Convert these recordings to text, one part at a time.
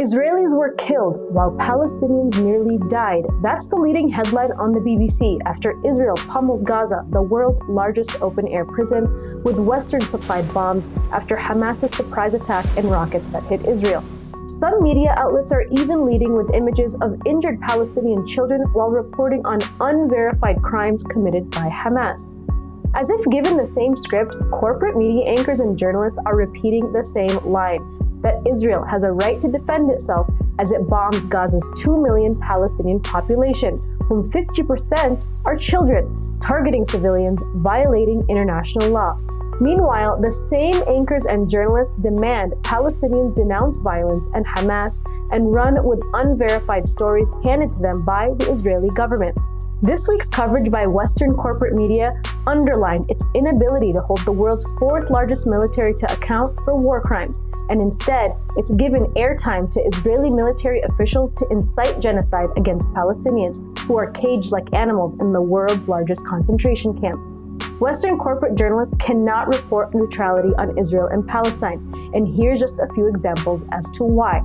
Israelis were killed while Palestinians nearly died. That's the leading headline on the BBC after Israel pummeled Gaza, the world's largest open-air prison, with Western-supplied bombs after Hamas's surprise attack and rockets that hit Israel. Some media outlets are even leading with images of injured Palestinian children while reporting on unverified crimes committed by Hamas. As if given the same script, corporate media anchors and journalists are repeating the same line, that Israel has a right to defend itself as it bombs Gaza's 2 million Palestinian population, whom 50% are children, targeting civilians, violating international law. Meanwhile, the same anchors and journalists demand Palestinians denounce violence and Hamas and run with unverified stories handed to them by the Israeli government. This week's coverage by Western corporate media underlined its inability to hold the world's fourth largest military to account for war crimes, and instead, it's given airtime to Israeli military officials to incite genocide against Palestinians, who are caged like animals in the world's largest concentration camp. Western corporate journalists cannot report neutrality on Israel and Palestine, and here's just a few examples as to why.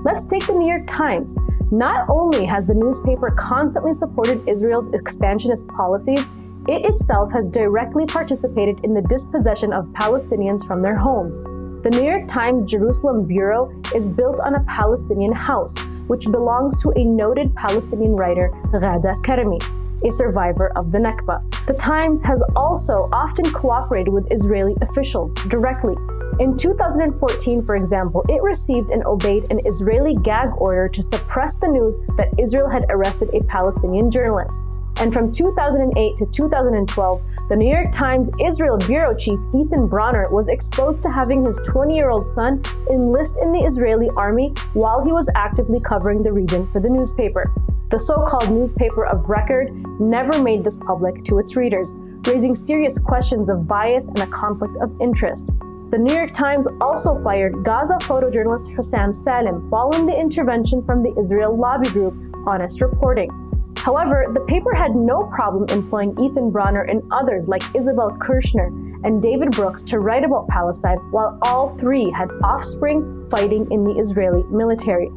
Let's take the New York Times. Not only has the newspaper constantly supported Israel's expansionist policies, it itself has directly participated in the dispossession of Palestinians from their homes. The New York Times Jerusalem bureau is built on a Palestinian house, which belongs to a noted Palestinian writer, Gaza, a survivor of the Nakba. The Times has also often cooperated with Israeli officials directly. In 2014, for example, it received and obeyed an Israeli gag order to suppress the news that Israel had arrested a Palestinian journalist. And from 2008 to 2012, the New York Times Israel bureau chief Ethan Bronner was exposed to having his 20-year-old son enlist in the Israeli army while he was actively covering the region for the newspaper. The so-called newspaper of record never made this public to its readers, raising serious questions of bias and a conflict of interest. The New York Times also fired Gaza photojournalist Hussam Salem following the intervention from the Israel lobby group Honest Reporting. However, the paper had no problem employing Ethan Bronner and others like Isabel Kirshner and David Brooks to write about Palestine, while all three had offspring fighting in the Israeli military.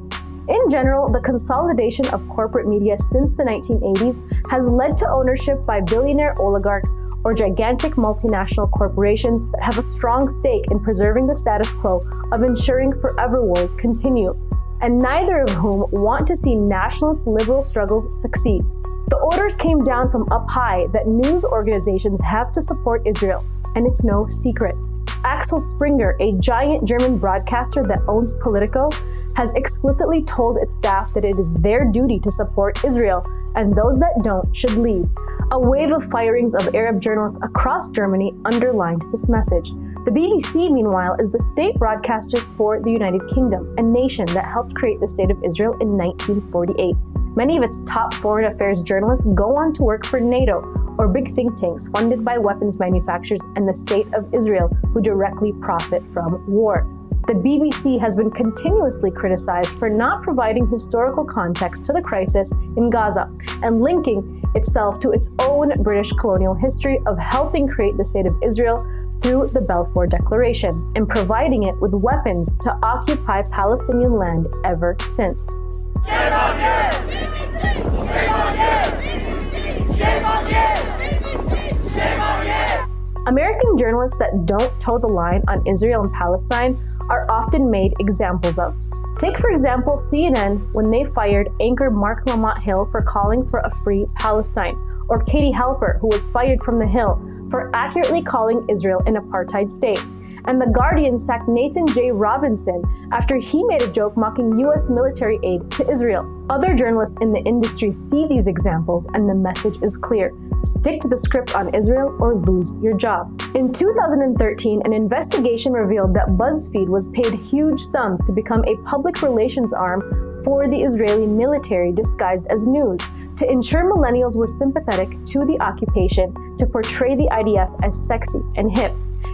In general, the consolidation of corporate media since the 1980s has led to ownership by billionaire oligarchs or gigantic multinational corporations that have a strong stake in preserving the status quo of ensuring forever wars continue, and neither of whom want to see nationalist liberal struggles succeed. The orders came down from up high that news organizations have to support Israel, and it's no secret. Axel Springer, a giant German broadcaster that owns Politico, has explicitly told its staff that it is their duty to support Israel, and those that don't should leave. A wave of firings of Arab journalists across Germany underlined this message. The BBC, meanwhile, is the state broadcaster for the United Kingdom, a nation that helped create the State of Israel in 1948. Many of its top foreign affairs journalists go on to work for NATO, or big think tanks funded by weapons manufacturers and the State of Israel, who directly profit from war. The BBC has been continuously criticized for not providing historical context to the crisis in Gaza and linking itself to its own British colonial history of helping create the State of Israel through the Balfour Declaration and providing it with weapons to occupy Palestinian land ever since. Shame on you! Shame on you! Shame on you! Shame on you! American journalists that don't toe the line on Israel and Palestine are often made examples of. Take, for example, CNN when they fired anchor Mark Lamont Hill for calling for a free Palestine, or Katie Halper, who was fired from The Hill for accurately calling Israel an apartheid state. And The Guardian sacked Nathan J. Robinson after he made a joke mocking U.S. military aid to Israel. Other journalists in the industry see these examples, and the message is clear. Stick to the script on Israel or lose your job. In 2013, an investigation revealed that BuzzFeed was paid huge sums to become a public relations arm for the Israeli military disguised as news, to ensure millennials were sympathetic to the occupation, to portray the IDF as sexy and hip.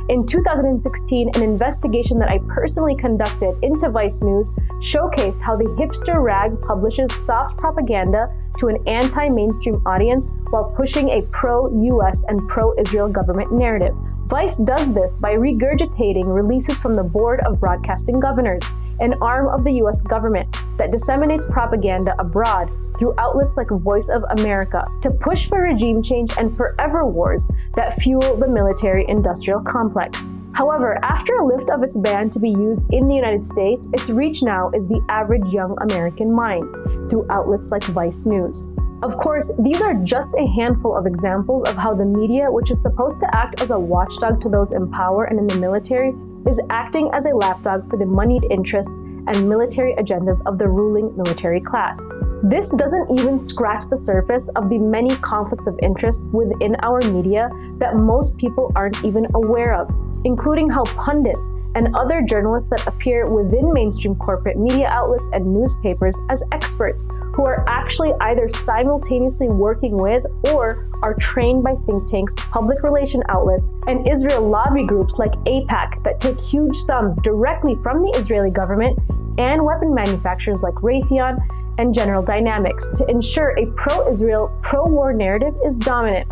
In 2016, an investigation that I personally conducted into Vice News showcased how the hipster rag publishes soft propaganda to an anti-mainstream audience while pushing a pro-US and pro-Israel government narrative. Vice does this by regurgitating releases from the Board of Broadcasting Governors, an arm of the US government that disseminates propaganda abroad through outlets like Voice of America to push for regime change and forever wars that fuel the military-industrial complex. However, after a lift of its ban to be used in the United States, its reach now is the average young American mind through outlets like Vice News. Of course, these are just a handful of examples of how the media, which is supposed to act as a watchdog to those in power and in the military, is acting as a lapdog for the moneyed interests and military agendas of the ruling military class. This doesn't even scratch the surface of the many conflicts of interest within our media that most people aren't even aware of, including how pundits and other journalists that appear within mainstream corporate media outlets and newspapers as experts who are actually either simultaneously working with or are trained by think tanks, public relation outlets, and Israel lobby groups like AIPAC that take huge sums directly from the Israeli government and weapon manufacturers like Raytheon and General Dynamics to ensure a pro-Israel, pro-war narrative is dominant.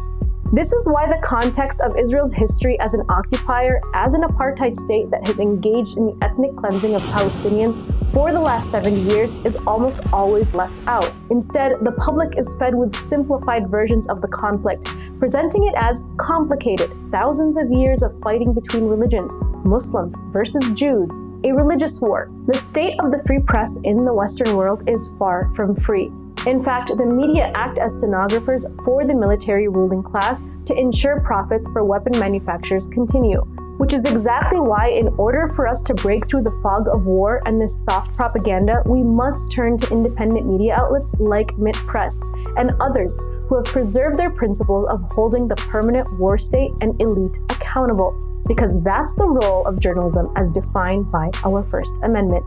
This is why the context of Israel's history as an occupier, as an apartheid state that has engaged in the ethnic cleansing of Palestinians for the last 70 years is almost always left out. Instead, the public is fed with simplified versions of the conflict, presenting it as complicated, thousands of years of fighting between religions, Muslims versus Jews, a religious war. The state of the free press in the Western world is far from free. In fact, the media act as stenographers for the military ruling class to ensure profits for weapon manufacturers continue, which is exactly why, in order for us to break through the fog of war and this soft propaganda, we must turn to independent media outlets like Mint Press and others who have preserved their principles of holding the permanent war state and elite accountable, because that's the role of journalism as defined by our First Amendment.